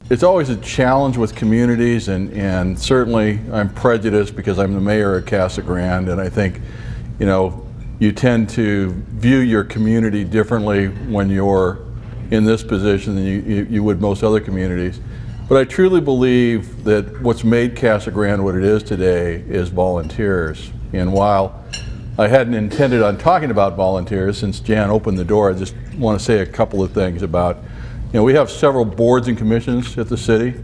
it's always a challenge with communities, and certainly I'm prejudiced because I'm the mayor of Casa Grande, and I think, you know, you tend to view your community differently when you're in this position than you would most other communities. But I truly believe that what's made Casa Grande what it is today is volunteers. And while I hadn't intended on talking about volunteers, since Jan opened the door, I just want to say a couple of things about, you know, we have several boards and commissions at the city.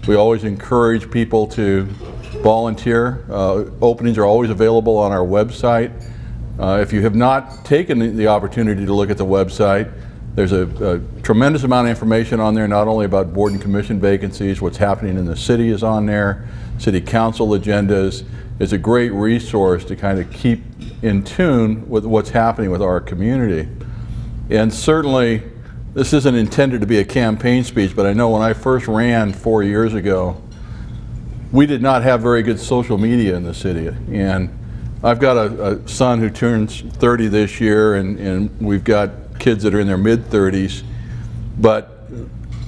We always encourage people to volunteer. Openings are always available on our website. If you have not taken the opportunity to look at the website, there's a tremendous amount of information on there, not only about board and commission vacancies, what's happening in the city is on there, city council agendas. It's a great resource to kind of keep in tune with what's happening with our community. And certainly, this isn't intended to be a campaign speech, but I know when I first ran 4 years ago, we did not have very good social media in the city. And I've got a son who turns 30 this year, and we've got kids that are in their mid-30s, but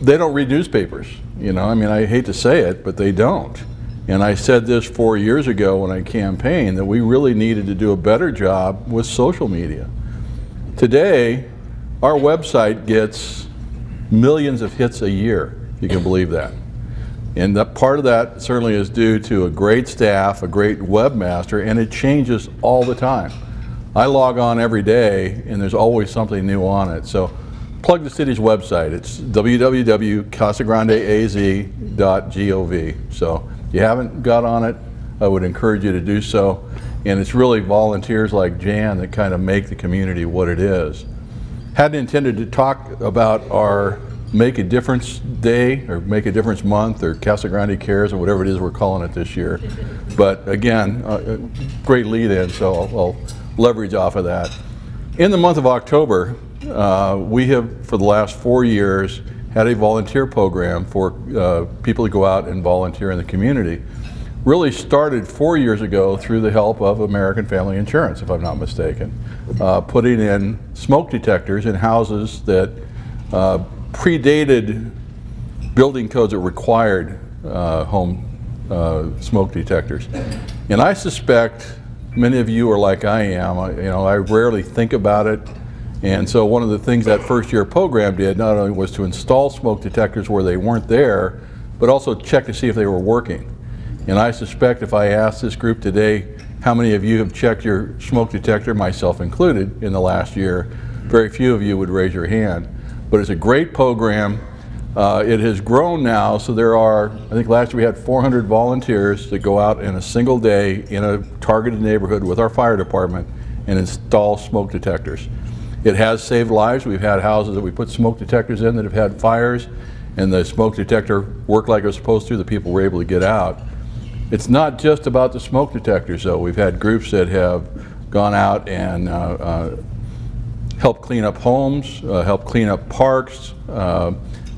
they don't read newspapers. You know, I mean, I hate to say it, but they don't. And I said this 4 years ago when I campaigned, that we really needed to do a better job with social media. Today, our website gets millions of hits a year, if you can believe that. And that part of that certainly is due to a great staff, a great webmaster, and it changes all the time. I log on every day and there's always something new on it. So plug the city's website. It's www.casagrandeaz.gov. So if you haven't got on it, I would encourage you to do so. And it's really volunteers like Jan that kind of make the community what it is. Hadn't intended to talk about our Make a Difference Day or Make a Difference Month or Casa Grande Cares or whatever it is we're calling it this year. But again, great lead in, so I'll leverage off of that. In the month of October, we have, for the last 4 years, had a volunteer program for people to go out and volunteer in the community. Really started 4 years ago through the help of American Family Insurance, if I'm not mistaken, putting in smoke detectors in houses that predated building codes that required home smoke detectors. And I suspect many of you are like I am. I rarely think about it. And so one of the things that first year program did not only was to install smoke detectors where they weren't there, but also check to see if they were working. And I suspect if I asked this group today, how many of you have checked your smoke detector, myself included, in the last year, very few of you would raise your hand. But it's a great program. It has grown now, so there are, I think last year we had 400 volunteers that go out in a single day in a targeted neighborhood with our fire department and install smoke detectors. It has saved lives. We've had houses that we put smoke detectors in that have had fires, and the smoke detector worked like it was supposed to. The people were able to get out. It's not just about the smoke detectors, though. We've had groups that have gone out and helped clean up homes, helped clean up parks,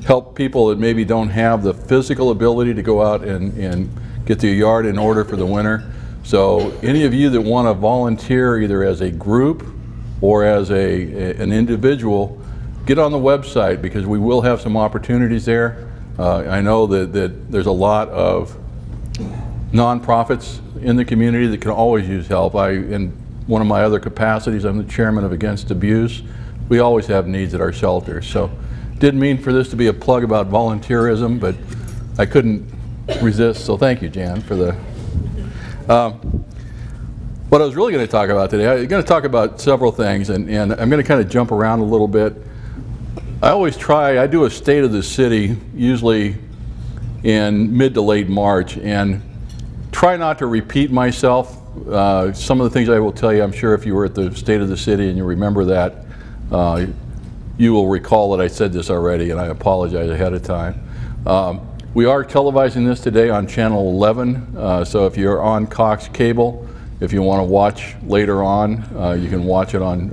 help people that maybe don't have the physical ability to go out and get their yard in order for the winter. So any of you that want to volunteer either as a group or as an individual, get on the website because we will have some opportunities there. I know that there's a lot of nonprofits in the community that can always use help. In one of my other capacities, I'm the chairman of Against Abuse. We always have needs at our shelters. So didn't mean for this to be a plug about volunteerism, but I couldn't resist. So thank you, Jan, for the... What I was really going to talk about today, I'm going to talk about several things, and I'm going to kind of jump around a little bit. I do a state of the city usually in mid to late March, and try not to repeat myself. Some of the things I will tell you, I'm sure if you were at the State of the City and you remember that, you will recall that I said this already, and I apologize ahead of time. We are televising this today on Channel 11, so if you're on Cox Cable, if you want to watch later on, you can watch it on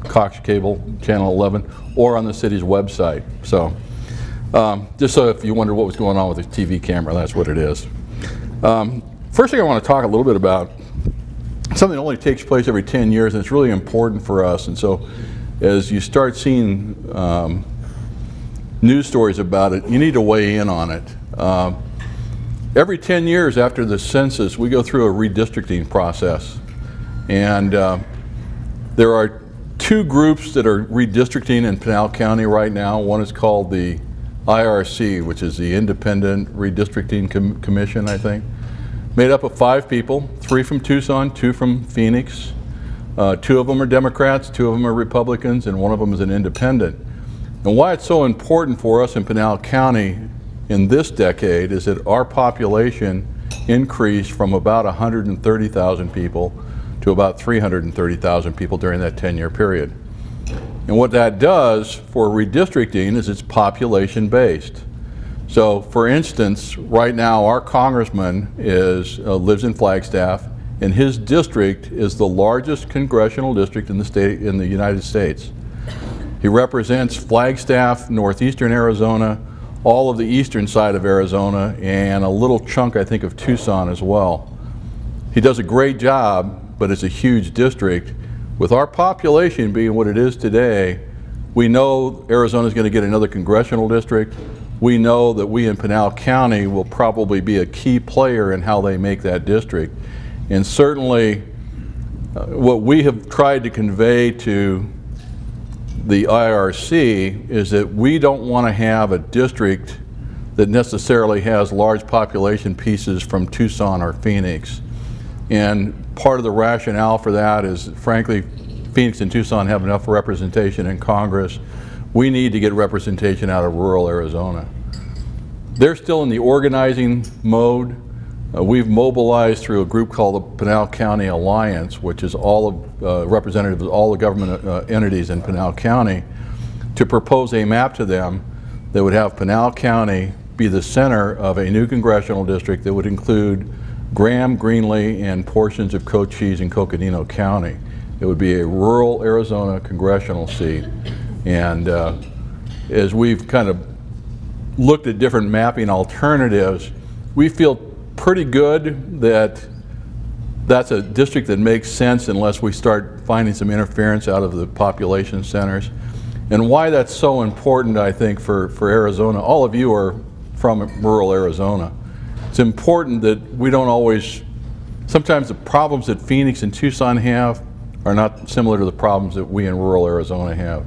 Cox Cable, Channel 11, or on the city's website. So, just so if you wonder what was going on with the TV camera, that's what it is. First thing I want to talk a little bit about, something that only takes place every 10 years, and it's really important for us. And so as you start seeing news stories about it, you need to weigh in on it. Every 10 years after the census, we go through a redistricting process. And there are two groups that are redistricting in Pinal County right now. One is called the IRC, which is the Independent Redistricting Commission, I think. Made up of 5 people, 3 from Tucson, 2 from Phoenix. 2 of them are Democrats, 2 of them are Republicans, and 1 of them is an independent. And why it's so important for us in Pinal County in this decade is that our population increased from about 130,000 people to about 330,000 people during that 10-year period. And what that does for redistricting is it's population-based. So, for instance, right now our congressman lives in Flagstaff, and his district is the largest congressional district in the United States. He represents Flagstaff, northeastern Arizona, all of the eastern side of Arizona, and a little chunk, I think, of Tucson as well. He does a great job, but it's a huge district. With our population being what it is today, we know Arizona is going to get another congressional district. We know that we in Pinal County will probably be a key player in how they make that district. And certainly, what we have tried to convey to the IRC is that we don't want to have a district that necessarily has large population pieces from Tucson or Phoenix. And part of the rationale for that is, frankly, Phoenix and Tucson have enough representation in Congress. We need to get representation out of rural Arizona. They're still in the organizing mode. We've mobilized through a group called the Pinal County Alliance, which is all of representatives of all the government entities in Pinal County, to propose a map to them that would have Pinal County be the center of a new congressional district that would include Graham, Greenlee, and portions of Cochise and Coconino County. It would be a rural Arizona congressional seat. And as we've kind of looked at different mapping alternatives, we feel pretty good that that's a district that makes sense unless we start finding some interference out of the population centers. And why that's so important, I think, for Arizona. All of you are from rural Arizona. It's important that we don't always, sometimes the problems that Phoenix and Tucson have are not similar to the problems that we in rural Arizona have.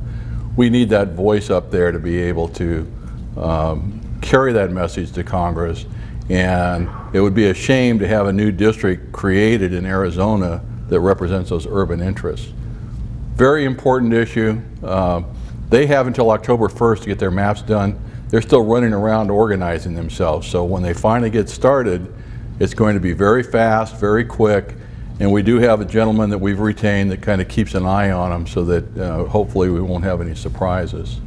We need that voice up there to be able to carry that message to Congress. And it would be a shame to have a new district created in Arizona that represents those urban interests. Very important issue. They have until October 1st to get their maps done. They're still running around organizing themselves. So when they finally get started, it's going to be very fast, very quick. And we do have a gentleman that we've retained that kind of keeps an eye on them so that hopefully we won't have any surprises.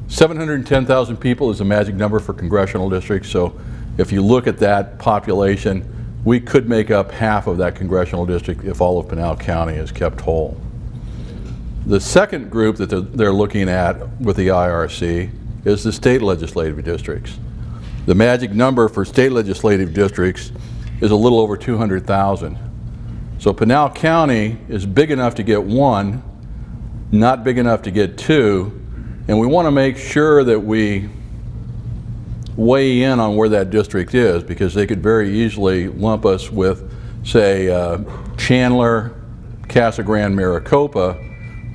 710,000 people is the magic number for congressional districts. So if you look at that population, we could make up half of that congressional district if all of Pinal County is kept whole. The second group that they're looking at with the IRC is the state legislative districts. The magic number for state legislative districts is a little over 200,000. So Pinal County is big enough to get 1, not big enough to get 2, and we want to make sure that we weigh in on where that district is, because they could very easily lump us with, say, Chandler, Casa Grande, Maricopa,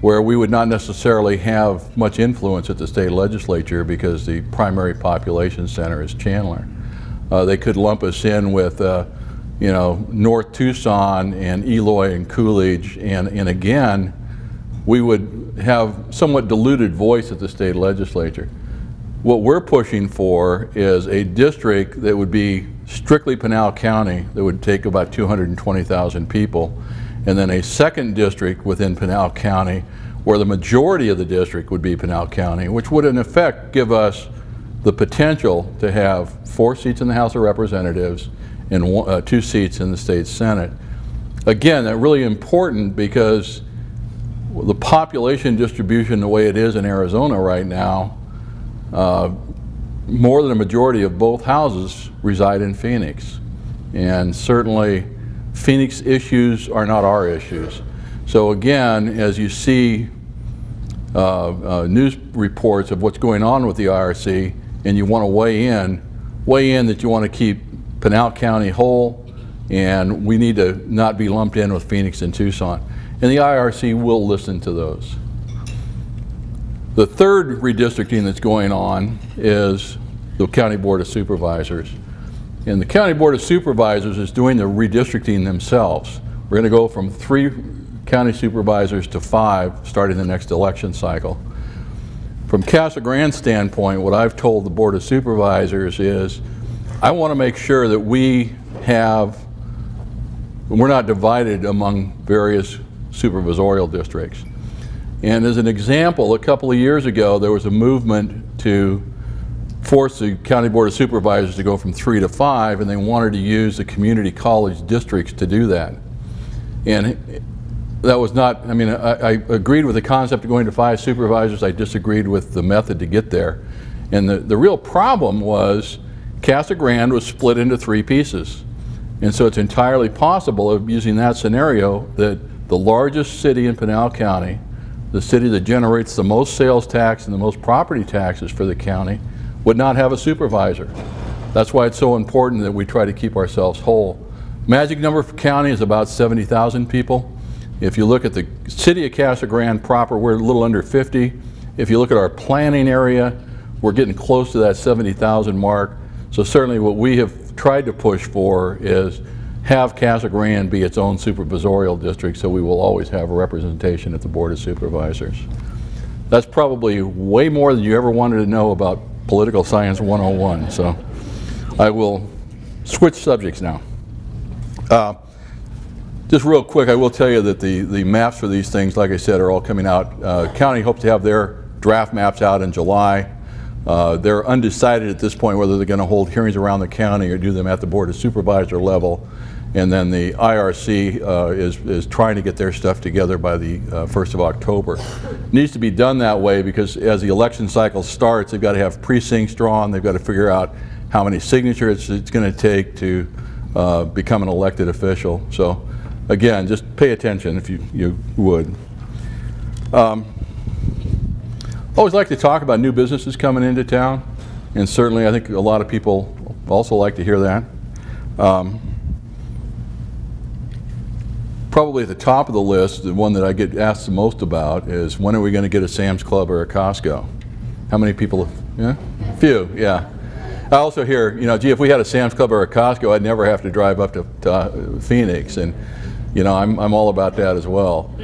where we would not necessarily have much influence at the state legislature because the primary population center is Chandler. They could lump us in with North Tucson and Eloy and Coolidge, and again, we would have somewhat diluted voice at the state legislature. What we're pushing for is a district that would be strictly Pinal County, that would take about 220,000 people, and then a second district within Pinal County where the majority of the district would be Pinal County, which would in effect give us the potential to have 4 seats in the House of Representatives and 2 seats in the state Senate. Again, that's really important because the population distribution the way it is in Arizona right now, more than a majority of both houses reside in Phoenix. And certainly Phoenix issues are not our issues. So again, as you see news reports of what's going on with the IRC, and you want to weigh in that you want to keep Pinal County whole, and we need to not be lumped in with Phoenix and Tucson. And the IRC will listen to those. The third redistricting that's going on is the County Board of Supervisors. And the County Board of Supervisors is doing the redistricting themselves. We're going to go from 3 county supervisors to 5 starting the next election cycle. From Casa Grande standpoint, what I've told the Board of Supervisors is I want to make sure that we're not divided among various supervisorial districts. And as an example, a couple of years ago, there was a movement to force the County Board of Supervisors to go from 3 to 5, and they wanted to use the community college districts to do that. And that was not, I mean, I agreed with the concept of going to 5 supervisors. I disagreed with the method to get there. And the real problem was Casa Grande was split into 3 pieces. And so it's entirely possible of using that scenario that the largest city in Pinal County, the city that generates the most sales tax and the most property taxes for the county, would not have a supervisor. That's why it's so important that we try to keep ourselves whole. Magic number for county is about 70,000 people. If you look at the city of Casa Grande proper, we're a little under 50. If you look at our planning area, we're getting close to that 70,000 mark. So certainly what we have tried to push for is have Casa Grande be its own supervisorial district, so we will always have a representation at the Board of Supervisors. That's probably way more than you ever wanted to know about Political Science 101, so I will switch subjects now. Just real quick, I will tell you that the maps for these things, like I said, are all coming out. County hopes to have their draft maps out in July. They're undecided at this point whether they're going to hold hearings around the county or do them at the Board of Supervisor level. And then the IRC is trying to get their stuff together by the 1st of October. It needs to be done that way because as the election cycle starts, they've got to have precincts drawn. They've got to figure out how many signatures it's going to take to become an elected official. So again, just pay attention if you would. Always like to talk about new businesses coming into town, and certainly I think a lot of people also like to hear that. Probably at the top of the list, the one that I get asked the most about is when are we going to get a Sam's Club or a Costco? How many people? Yeah? A few, yeah. I also hear, you know, gee, if we had a Sam's Club or a Costco, I'd never have to drive up to Phoenix, and you know, I'm all about that as well.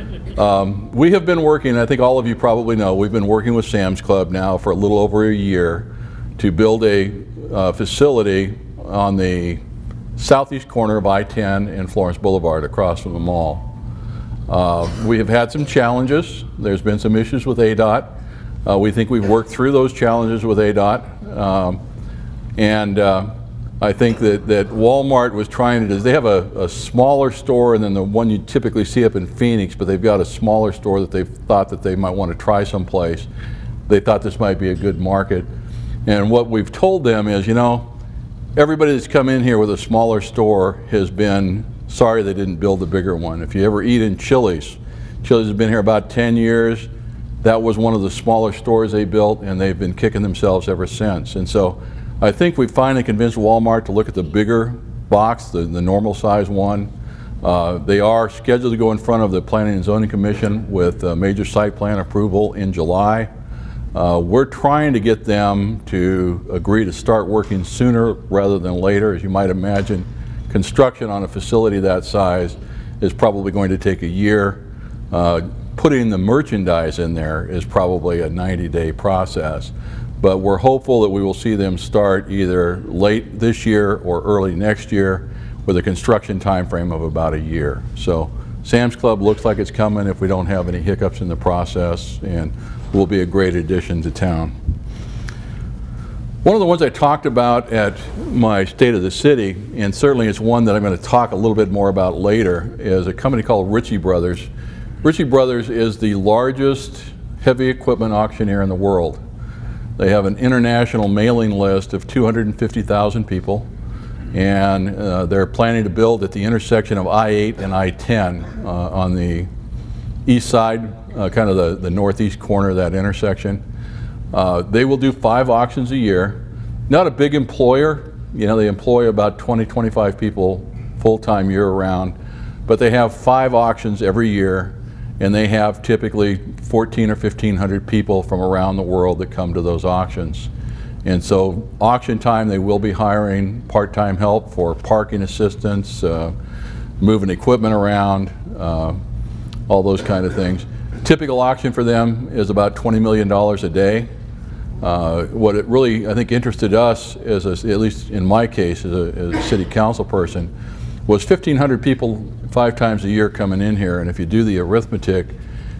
We have been working, I think all of you probably know, we've been working with Sam's Club now for a little over a year to build a facility on the southeast corner of I-10 and Florence Boulevard across from the mall. We have had some challenges. There's been some issues with ADOT. We think we've worked through those challenges with ADOT. I think that Walmart was trying to, they have a smaller store than the one you typically see up in Phoenix, but they've got a smaller store that they've thought that they might want to try someplace. They thought this might be a good market. And what we've told them is, you know, everybody that's come in here with a smaller store has been sorry they didn't build a bigger one. If you ever eat in Chili's has been here about 10 years. That was one of the smaller stores they built, and they've been kicking themselves ever since. And so I think we finally convinced Walmart to look at the bigger box, the normal size one. They are scheduled to go in front of the Planning and Zoning Commission with major site plan approval in July. We're trying to get them to agree to start working sooner rather than later. As you might imagine, construction on a facility that size is probably going to take a year. Putting the merchandise in there is probably a 90-day process. But we're hopeful that we will see them start either late this year or early next year with a construction time frame of about a year. So Sam's Club looks like it's coming if we don't have any hiccups in the process, and will be a great addition to town. One of the ones I talked about at my State of the City, and certainly it's one that I'm going to talk a little bit more about later, is a company called Ritchie Brothers. Ritchie Brothers is the largest heavy equipment auctioneer in the world. They have an international mailing list of 250,000 people, and they're planning to build at the intersection of I-8 and I-10 on the east side kind of the northeast corner of that intersection. They will do 5 auctions a year. Not a big employer. You know, they employ about 20, 25 people full-time year-round, but they have 5 auctions every year, and they have typically 1,400 or 1,500 people from around the world that come to those auctions. And so auction time, they will be hiring part-time help for parking assistance, moving equipment around, all those kind of things. Typical auction for them is about $20 million a day. What it really, I think, interested us, as at least in my case, as a city council person, was 1,500 people 5 times a year coming in here, and if you do the arithmetic,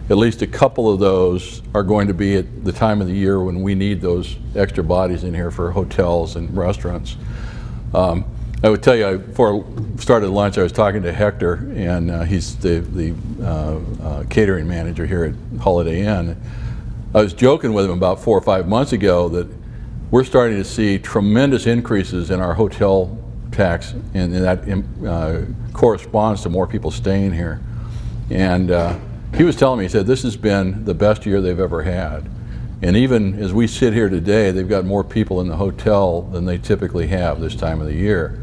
at least a couple of those are going to be at the time of the year when we need those extra bodies in here for hotels and restaurants. I would tell you, before I started lunch, I was talking to Hector, and he's the catering manager here at Holiday Inn. I was joking with him about 4 or 5 months ago that we're starting to see tremendous increases in our hotel tax, and that corresponds to more people staying here. And he was telling me, he said, this has been the best year they've ever had. And even as we sit here today, they've got more people in the hotel than they typically have this time of the year.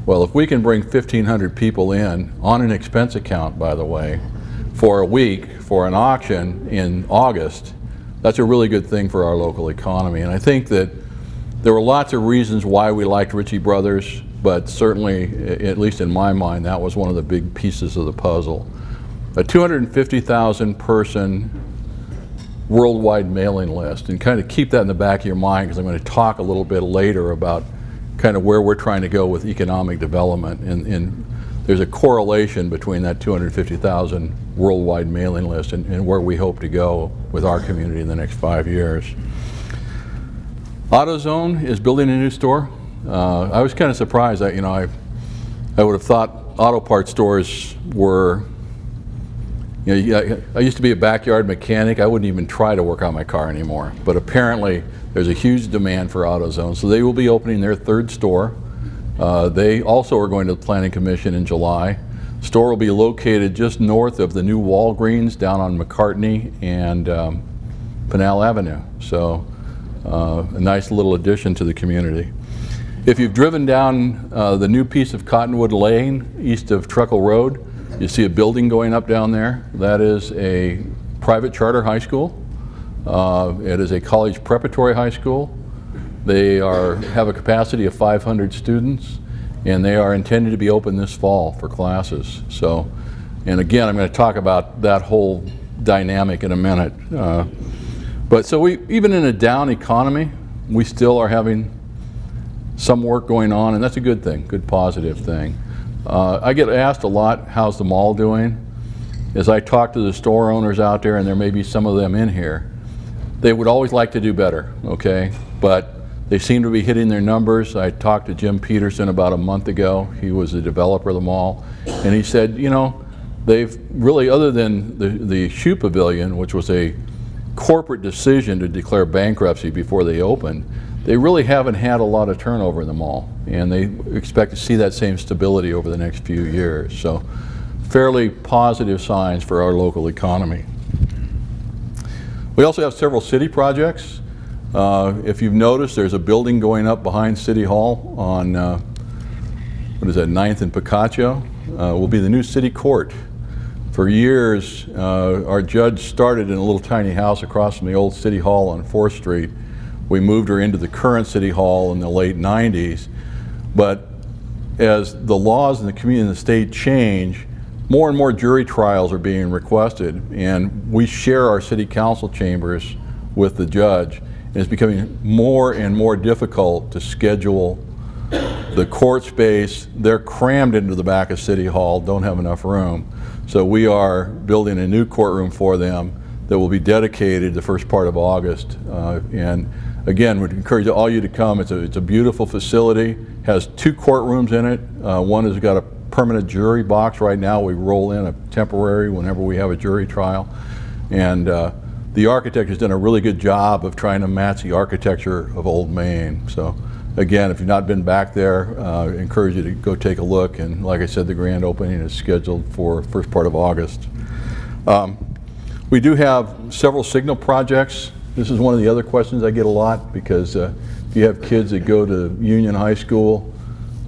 Well, if we can bring 1,500 people in, on an expense account, by the way, for a week, for an auction in August, that's a really good thing for our local economy. And I think that there were lots of reasons why we liked Ritchie Brothers, but certainly, at least in my mind, that was one of the big pieces of the puzzle. A 250,000 person worldwide mailing list, and kind of keep that in the back of your mind, because I'm going to talk a little bit later about kind of where we're trying to go with economic development, and there's a correlation between that 250,000 worldwide mailing list and where we hope to go with our community in the next 5 years. AutoZone is building a new store. I was kind of surprised that, I would have thought auto parts stores were, I used to be a backyard mechanic. I wouldn't even try to work on my car anymore. But apparently there's a huge demand for AutoZone. So they will be opening their 3rd store. They also are going to the Planning Commission in July. The store will be located just north of the new Walgreens down on McCartney and Pinal Avenue. So a nice little addition to the community. If you've driven down the new piece of Cottonwood Lane east of Truckle Road, you see a building going up down there. That is a private charter high school. It is a college preparatory high school. They have a capacity of 500 students, and they are intended to be open this fall for classes. So, and again, I'm going to talk about that whole dynamic in a minute. But so even in a down economy, we still are having some work going on, and that's a good thing, good positive thing. I get asked a lot, how's the mall doing? As I talk to the store owners out there, and there may be some of them in here, they would always like to do better, okay? But they seem to be hitting their numbers. I talked to Jim Peterson about a month ago. He was the developer of the mall, and he said, they've really, other than the Shoe Pavilion, which was a corporate decision to declare bankruptcy before they opened, they really haven't had a lot of turnover in the mall, and they expect to see that same stability over the next few years. So fairly positive signs for our local economy. We also have several city projects. If you've noticed, there's a building going up behind City Hall on, 9th and Picacho. Will be the new city court. For years, our judge started in a little tiny house across from the old City Hall on 4th Street. We moved her into the current City Hall in the late 90s. But as the laws in the community and the state change, more and more jury trials are being requested, and we share our city council chambers with the judge, and it's becoming more and more difficult to schedule the court space. They're crammed into the back of City Hall, don't have enough room. So we are building a new courtroom for them that will be dedicated the first part of August. And again, we'd encourage all you to come. It's a beautiful facility, has 2 courtrooms in it. One has got a permanent jury box right now. We roll in a temporary whenever we have a jury trial. And the architect has done a really good job of trying to match the architecture of Old Main. So again, if you've not been back there, I encourage you to go take a look. And like I said, the grand opening is scheduled for first part of August. We do have several signal projects. This is one of the other questions I get a lot, because if you have kids that go to Union High School,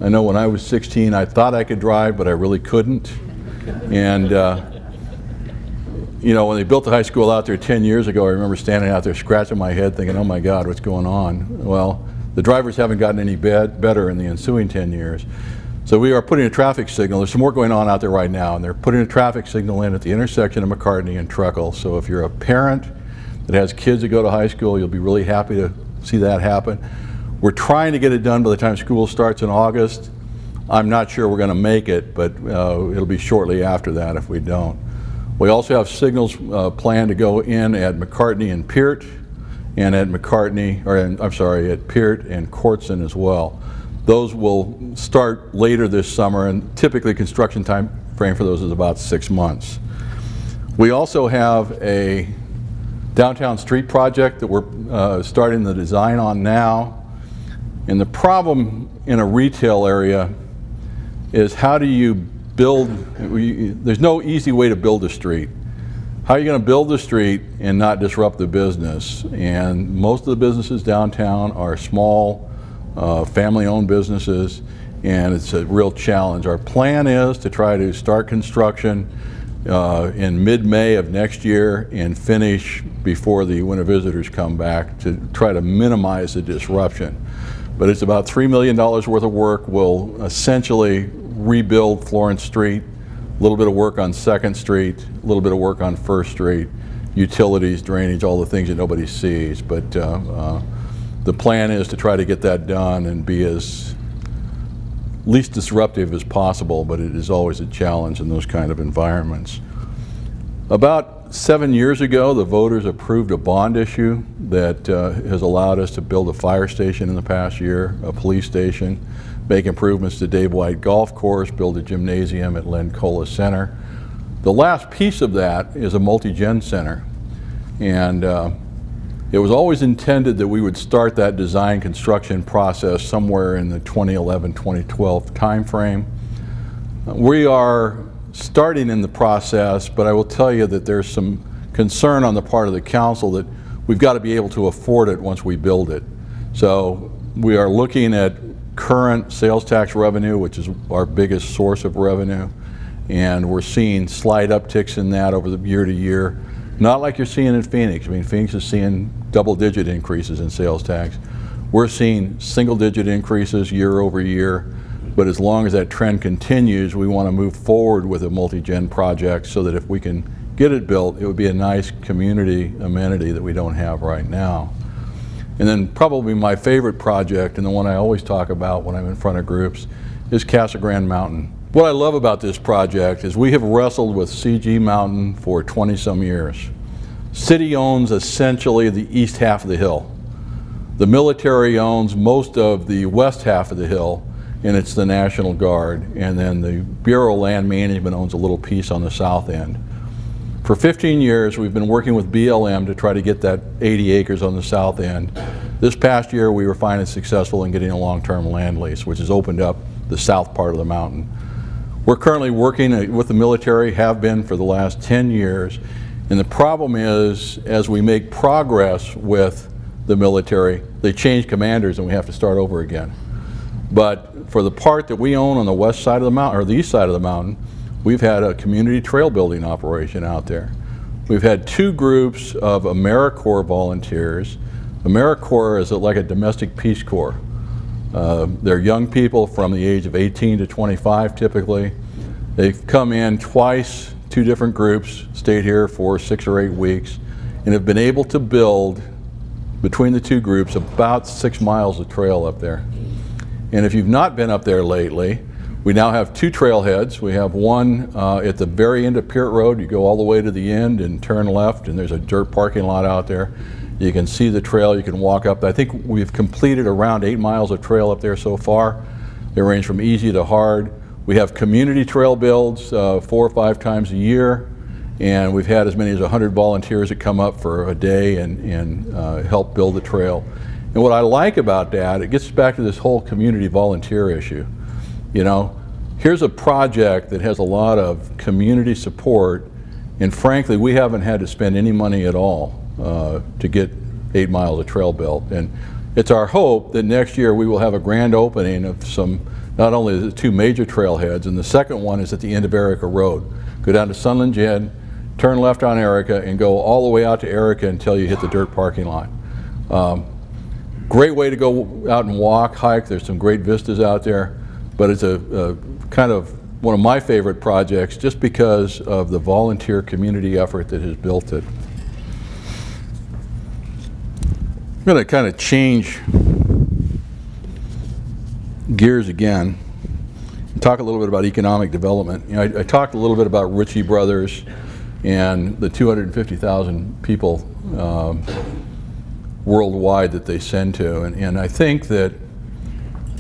I know when I was 16 I thought I could drive, but I really couldn't. And you know, when they built the high school out there 10 years ago, I remember standing out there scratching my head thinking, oh my God, what's going on? Well, the drivers haven't gotten any better in the ensuing 10 years. So we are putting a traffic signal. There's some work going on out there right now, and they're putting a traffic signal in at the intersection of McCartney and Truckle. So if you're a parent that has kids that go to high school, you'll be really happy to see that happen. We're trying to get it done by the time school starts in August. I'm not sure we're going to make it, but it'll be shortly after that if we don't. We also have signals planned to go in at McCartney and Peart, and at McCartney, or I'm sorry, at Peart and Courtson as well. Those will start later this summer, and typically construction time frame for those is about 6 months. We also have a downtown street project that we're starting the design on now. And the problem in a retail area is, how do you build, there's no easy way to build a street. How are you going to build the street and not disrupt the business? And most of the businesses downtown are small, family-owned businesses, and it's a real challenge. Our plan is to try to start construction in mid-May of next year and finish before the winter visitors come back, to try to minimize the disruption. But it's about $3 million worth of work. We'll essentially rebuild Florence Street, a little bit of work on 2nd Street, a little bit of work on 1st Street, utilities, drainage, all the things that nobody sees. But the plan is to try to get that done and be as least disruptive as possible, but it is always a challenge in those kind of environments. About 7 years ago, the voters approved a bond issue that has allowed us to build a fire station in the past year, a police station, make improvements to Dave White Golf Course, build a gymnasium at Len Cola Center. The last piece of that is a multi-gen center. And it was always intended that we would start that design construction process somewhere in the 2011-2012 timeframe. We are starting in the process, but I will tell you that there's some concern on the part of the council that we've got to be able to afford it once we build it. So we are looking at current sales tax revenue, which is our biggest source of revenue, and we're seeing slight upticks in that over the year to year. Not like you're seeing in Phoenix. I mean, Phoenix is seeing double-digit increases in sales tax. We're seeing single-digit increases year over year, but as long as that trend continues, we want to move forward with a multi-gen project so that if we can get it built, it would be a nice community amenity that we don't have right now. And then probably my favorite project, and the one I always talk about when I'm in front of groups, is Casa Grande Mountain. What I love about this project is we have wrestled with CG Mountain for 20-some years. City owns essentially the east half of the hill. The military owns most of the west half of the hill, and it's the National Guard. And then the Bureau of Land Management owns a little piece on the south end. For 15 years, we've been working with BLM to try to get that 80 acres on the south end. This past year, we were finally successful in getting a long-term land lease, which has opened up the south part of the mountain. We're currently working with the military, have been for the last 10 years, and the problem is, as we make progress with the military, they change commanders and we have to start over again. But for the part that we own on the west side of the mountain, or the east side of the mountain, we've had a community trail building operation out there. We've had 2 groups of AmeriCorps volunteers. AmeriCorps is like a domestic Peace Corps. They're young people from the age of 18 to 25 typically. They've come in twice, 2 different groups, stayed here for 6 or 8 weeks, and have been able to build, between the 2 groups, about 6 miles of trail up there. And if you've not been up there lately, we now have 2 trailheads. We have one at the very end of Peart Road. You go all the way to the end and turn left, and there's a dirt parking lot out there. You can see the trail, you can walk up. I think we've completed around 8 miles of trail up there so far. They range from easy to hard. We have community trail builds 4 or 5 times a year, and we've had as many as 100 volunteers that come up for a day and help build the trail. And what I like about that, it gets back to this whole community volunteer issue. You know, here's a project that has a lot of community support, And frankly, we haven't had to spend any money at all to get 8 miles of trail built. And it's our hope that next year we will have a grand opening of some, not only the 2 major trailheads, and the second one is at the end of Erica Road. Go down to Sunland Gin, turn left on Erica, and go all the way out to Erica until you hit the dirt parking lot. Great way to go out and walk, hike. There's some great vistas out there, but it's a kind of one of my favorite projects just because of the volunteer community effort that has built it. I'm going to kind of change gears again and talk a little bit about economic development. You know, I talked a little bit about Ritchie Brothers and the 250,000 people worldwide that they send to. And I think that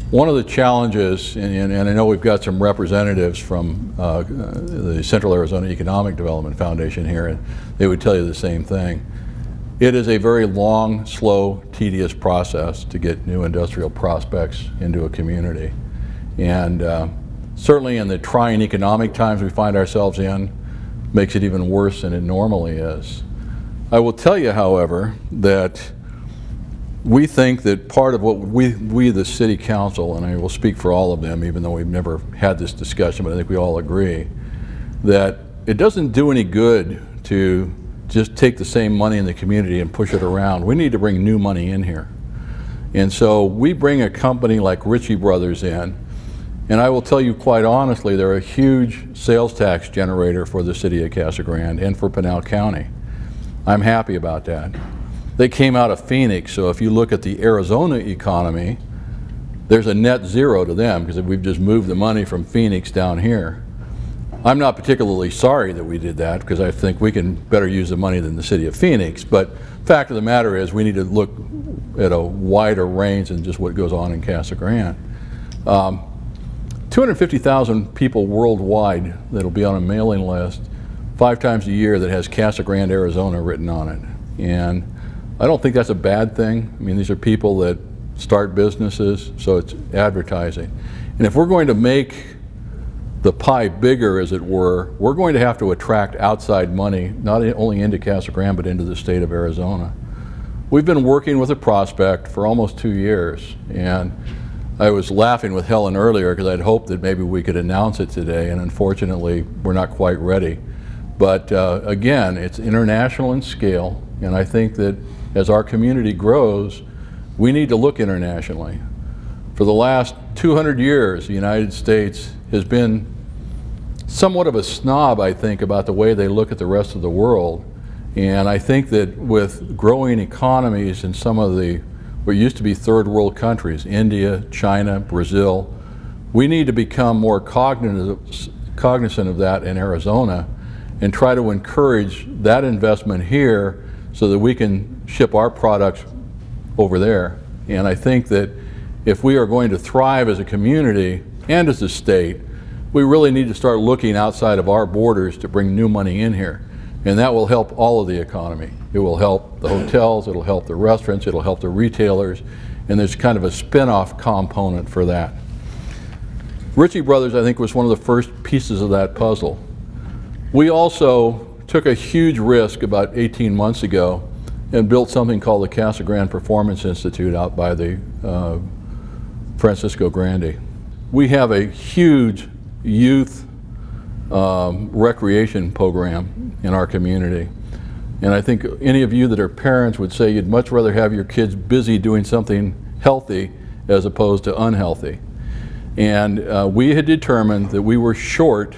one of the challenges, and I know we've got some representatives from the Central Arizona Economic Development Foundation here, and they would tell you the same thing. It is a very long, slow, tedious process to get new industrial prospects into a community. And certainly in the trying economic times we find ourselves in, makes it even worse than it normally is. I will tell you, however, that we think that part of what we the City Council, and I will speak for all of them even though we've never had this discussion, but I think we all agree, that it doesn't do any good to just take the same money in the community and push it around. We need to bring new money in here. And so we bring a company like Ritchie Brothers in, and I will tell you quite honestly, they're a huge sales tax generator for the city of Casa Grande and for Pinal County. I'm happy about that. They came out of Phoenix, so if you look at the Arizona economy, there's a net zero to them because we've just moved the money from Phoenix down here. I'm not particularly sorry that we did that because I think we can better use the money than the city of Phoenix, but fact of the matter is we need to look at a wider range than just what goes on in Casa Grande. 250,000 people worldwide that'll be on a mailing list 5 times a year that has Casa Grande, Arizona written on it. And I don't think that's a bad thing. I mean, these are people that start businesses, so it's advertising. And if we're going to make the pie bigger, as it were, we're going to have to attract outside money, not only into Casa Grande, but into the state of Arizona. We've been working with a prospect for almost 2 years, and I was laughing with Helen earlier because I'd hoped that maybe we could announce it today, and unfortunately, we're not quite ready. But again, it's international in scale, and I think that as our community grows, we need to look internationally. For the last 200 years, the United States has been somewhat of a snob, I think, about the way they look at the rest of the world. And I think that with growing economies in some of the what used to be third world countries, India, China, Brazil, we need to become more cognizant of that in Arizona and try to encourage that investment here so that we can ship our products over there. And I think that if we are going to thrive as a community and as a state, we really need to start looking outside of our borders to bring new money in here. And that will help all of the economy. It will help the hotels, it'll help the restaurants, it'll help the retailers, and there's kind of a spin-off component for that. Ritchie Brothers, I think, was one of the first pieces of that puzzle. We also took a huge risk about 18 months ago and built something called the Casa Grande Performance Institute out by the Francisco Grande. We have a huge youth recreation program in our community. And I think any of you that are parents would say you'd much rather have your kids busy doing something healthy as opposed to unhealthy. And we had determined that we were short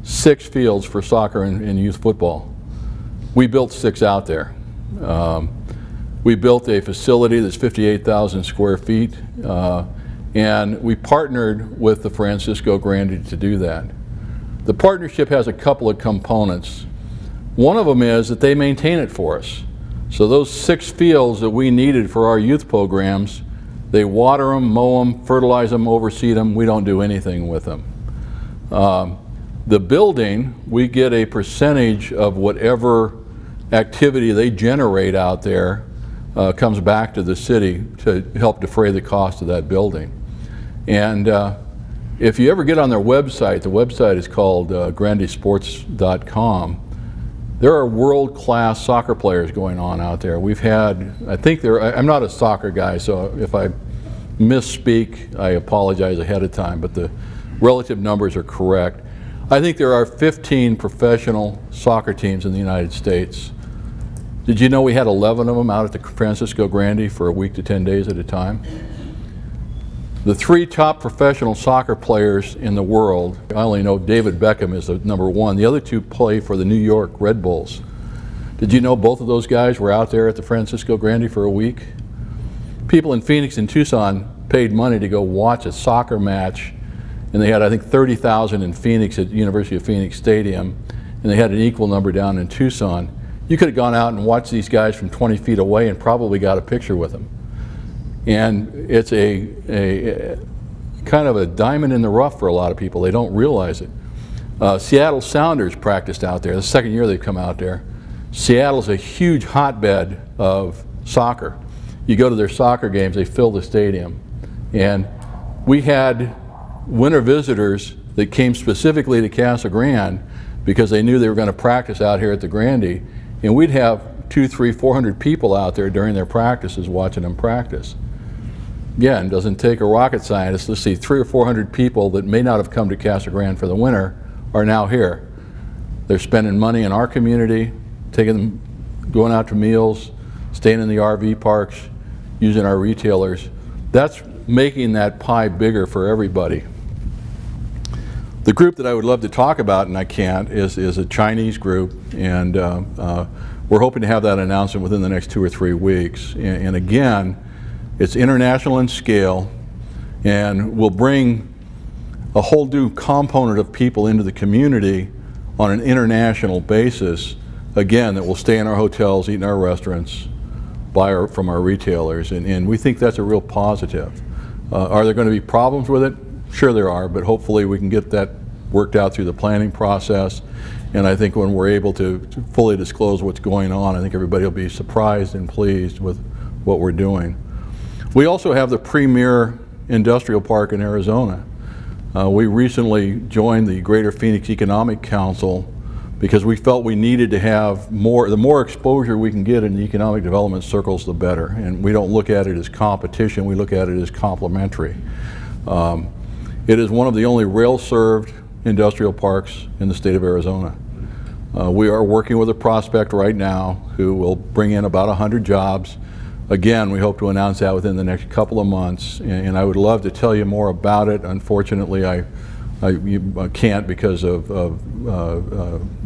6 fields for soccer and youth football. We built 6 out there. We built a facility that's 58,000 square feet, and we partnered with the Francisco Grande to do that. The partnership has a couple of components. One of them is that they maintain it for us. So those 6 fields that we needed for our youth programs, they water them, mow them, fertilize them, overseed them. We don't do anything with them. The building, we get a percentage of whatever activity they generate out there comes back to the city to help defray the cost of that building. And if you ever get on their website, the website is called grandesports.com. There are world-class soccer players going on out there. We've had, I think I'm not a soccer guy, so if I misspeak, I apologize ahead of time, but the relative numbers are correct. I think there are 15 professional soccer teams in the United States. Did you know we had 11 of them out at the Francisco Grande for a week to 10 days at a time? The 3 top professional soccer players in the world, I only know David Beckham is the #1. The other 2 play for the New York Red Bulls. Did you know both of those guys were out there at the Francisco Grande for a week? People in Phoenix and Tucson paid money to go watch a soccer match, and they had, I think, 30,000 in Phoenix at University of Phoenix Stadium, and they had an equal number down in Tucson. You could have gone out and watched these guys from 20 feet away and probably got a picture with them. And it's a kind of a diamond in the rough for a lot of people. They don't realize it. Seattle Sounders practiced out there. The second year they've come out there. Seattle's a huge hotbed of soccer. You go to their soccer games, they fill the stadium. And we had winter visitors that came specifically to Casa Grande because they knew they were going to practice out here at the Grande. And we'd have 200, 300, 400 people out there during their practices watching them practice. Again, it doesn't take a rocket scientist. Let's see, 300 or 400 people that may not have come to Casa Grande for the winter are now here. They're spending money in our community, taking them, going out to meals, staying in the RV parks, using our retailers. That's making that pie bigger for everybody. The group that I would love to talk about, and I can't, is a Chinese group, and we're hoping to have that announcement within the next 2 or 3 weeks. And again, it's international in scale, and will bring a whole new component of people into the community on an international basis, again, that will stay in our hotels, eat in our restaurants, buy from our retailers, and we think that's a real positive. Are there going to be problems with it? Sure there are, but hopefully we can get that worked out through the planning process. And I think when we're able to fully disclose what's going on, I think everybody will be surprised and pleased with what we're doing. We also have the premier industrial park in Arizona. We recently joined the Greater Phoenix Economic Council because we felt we needed to have more, the more exposure we can get in the economic development circles, the better. And we don't look at it as competition, we look at it as complementary. It is one of the only rail-served industrial parks in the state of Arizona. We are working with a prospect right now who will bring in about 100 jobs. Again, we hope to announce that within the next couple of months, and I would love to tell you more about it. Unfortunately, I can't because of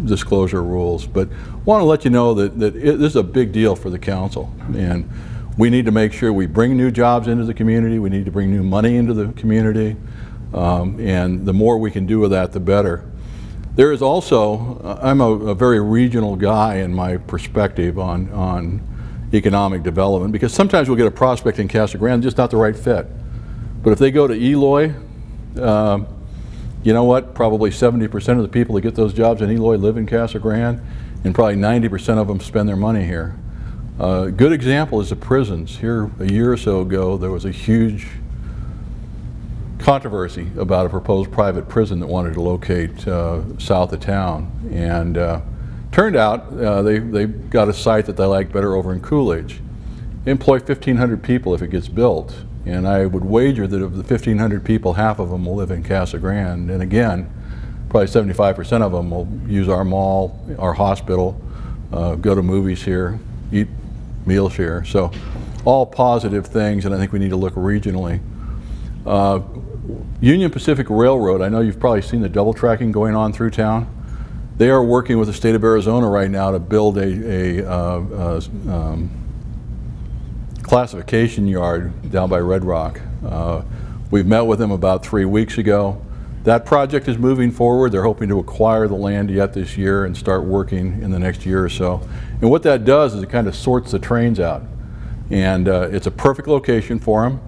disclosure rules, but want to let you know that this is a big deal for the council, and we need to make sure we bring new jobs into the community, we need to bring new money into the community, and the more we can do with that, the better. There is also, I'm a very regional guy in my perspective on economic development, because sometimes we'll get a prospect in Casa Grande, just not the right fit. But if they go to Eloy, you know what, probably 70% of the people that get those jobs in Eloy live in Casa Grande, and probably 90% of them spend their money here. A good example is the prisons. Here a year or so ago, there was a huge controversy about a proposed private prison that wanted to locate south of town, and turned out they got a site that they like better over in Coolidge. They employ 1,500 people if it gets built, and I would wager that of the 1,500 people, half of them will live in Casa Grande, and again, probably 75% of them will use our mall, our hospital, go to movies here, eat meals here. So all positive things, and I think we need to look regionally. Union Pacific Railroad, I know you've probably seen the double tracking going on through town. They are working with the state of Arizona right now to build a classification yard down by Red Rock. We've met with them about 3 weeks ago. That project is moving forward. They're hoping to acquire the land yet this year and start working in the next year or so. And what that does is it kind of sorts the trains out. And it's a perfect location for them.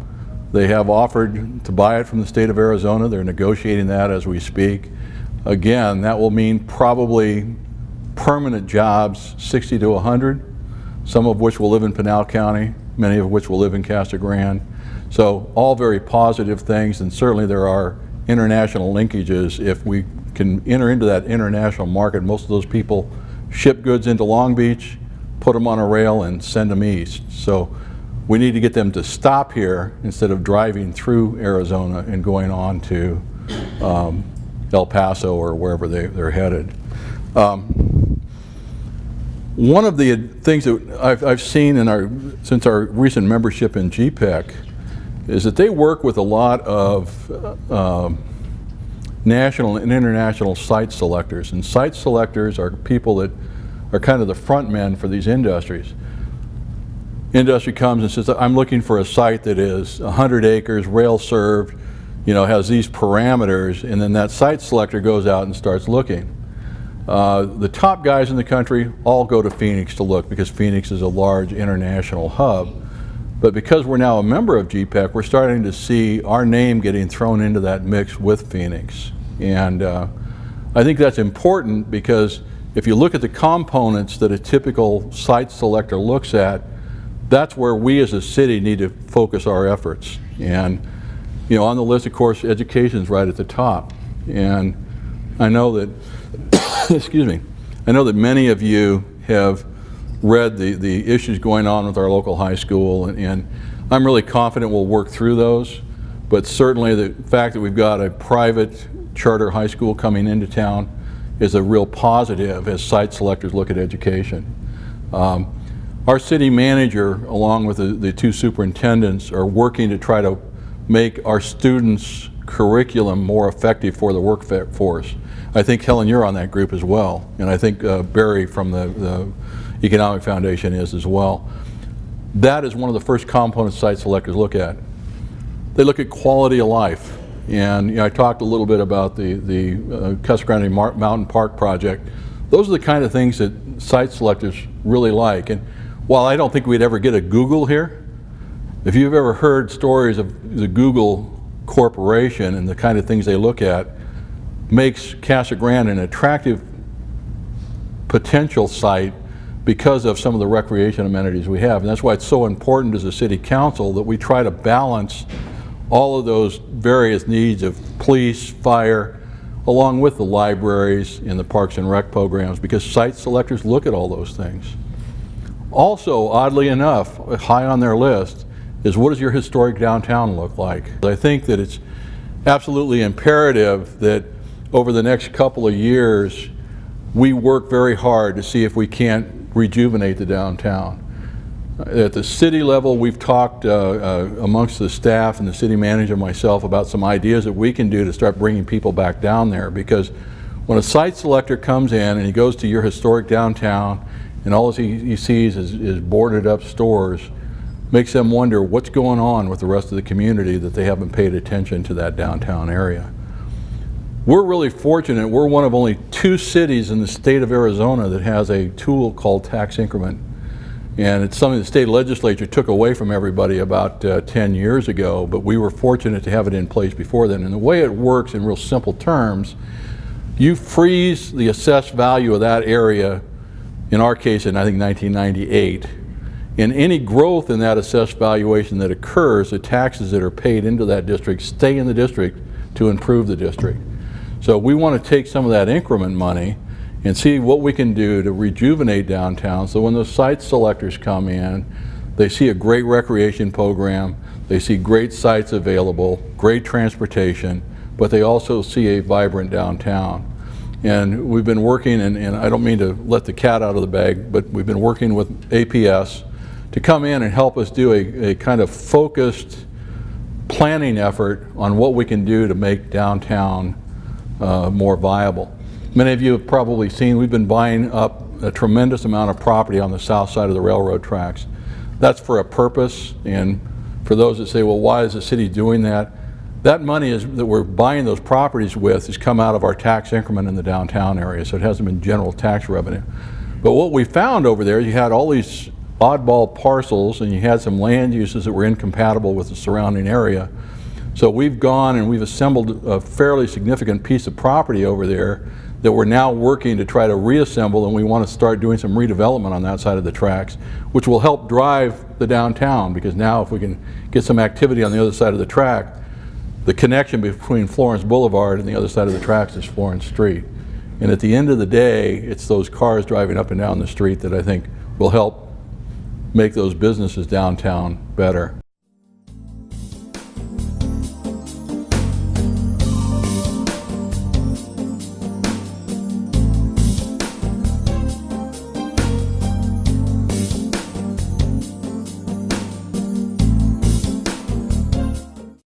They have offered to buy it from the state of Arizona. They're negotiating that as we speak. Again, that will mean probably permanent jobs, 60 to 100, some of which will live in Pinal County, many of which will live in Casa Grande. So all very positive things, and certainly there are international linkages. If we can enter into that international market, most of those people ship goods into Long Beach, put them on a rail, and send them east. So we need to get them to stop here instead of driving through Arizona and going on to El Paso or wherever they're headed. One of the things that I've seen since our recent membership in GPEC is that they work with a lot of national and international site selectors. And site selectors are people that are kind of the front men for these industries. Industry comes and says, I'm looking for a site that is 100 acres, rail served, has these parameters, and then that site selector goes out and starts looking. The top guys in the country all go to Phoenix to look because Phoenix is a large international hub. But because we're now a member of GPEC, we're starting to see our name getting thrown into that mix with Phoenix. And I think that's important because if you look at the components that a typical site selector looks at, that's where we as a city need to focus our efforts. And on the list, of course, education's right at the top. And I know that, excuse me, I know that many of you have read the issues going on with our local high school, and I'm really confident we'll work through those. But certainly the fact that we've got a private charter high school coming into town is a real positive as site selectors look at education. Our city manager, along with the two superintendents, are working to try to make our students' curriculum more effective for the workforce. I think, Helen, you're on that group as well, and I think Barry from the Economic Foundation is as well. That is one of the first components site selectors look at. They look at quality of life, and I talked a little bit about the Casa Grande Mountain Park project. Those are the kind of things that site selectors really like. And while I don't think we'd ever get a Google here, if you've ever heard stories of the Google Corporation and the kind of things they look at, makes Casa Grande an attractive potential site because of some of the recreation amenities we have. And that's why it's so important as a city council that we try to balance all of those various needs of police, fire, along with the libraries and the parks and rec programs, because site selectors look at all those things. Also, oddly enough, high on their list is, what does your historic downtown look like? I think that it's absolutely imperative that over the next couple of years we work very hard to see if we can't rejuvenate the downtown. At the city level, we've talked amongst the staff and the city manager and myself about some ideas that we can do to start bringing people back down there, because when a site selector comes in and he goes to your historic downtown and all he sees is boarded up stores, makes them wonder what's going on with the rest of the community that they haven't paid attention to that downtown area. We're really fortunate. We're one of only 2 cities in the state of Arizona that has a tool called tax increment. And it's something the state legislature took away from everybody about 10 years ago, but we were fortunate to have it in place before then. And the way it works in real simple terms, you freeze the assessed value of that area, in our case in I think 1998, and any growth in that assessed valuation that occurs, the taxes that are paid into that district stay in the district to improve the district. So we want to take some of that increment money and see what we can do to rejuvenate downtown, so when those site selectors come in, they see a great recreation program, they see great sites available, great transportation, but they also see a vibrant downtown. And we've been working, and I don't mean to let the cat out of the bag, but we've been working with APS to come in and help us do a kind of focused planning effort on what we can do to make downtown more viable. Many of you have probably seen we've been buying up a tremendous amount of property on the south side of the railroad tracks. That's for a purpose, and for those that say, well, why is the city doing that? That money that we're buying those properties with has come out of our tax increment in the downtown area, so it hasn't been general tax revenue. But what we found over there, you had all these oddball parcels and you had some land uses that were incompatible with the surrounding area. So we've gone and we've assembled a fairly significant piece of property over there that we're now working to try to reassemble, and we want to start doing some redevelopment on that side of the tracks, which will help drive the downtown, because now if we can get some activity on the other side of the track, the connection between Florence Boulevard and the other side of the tracks is Florence Street. And at the end of the day, it's those cars driving up and down the street that I think will help make those businesses downtown better.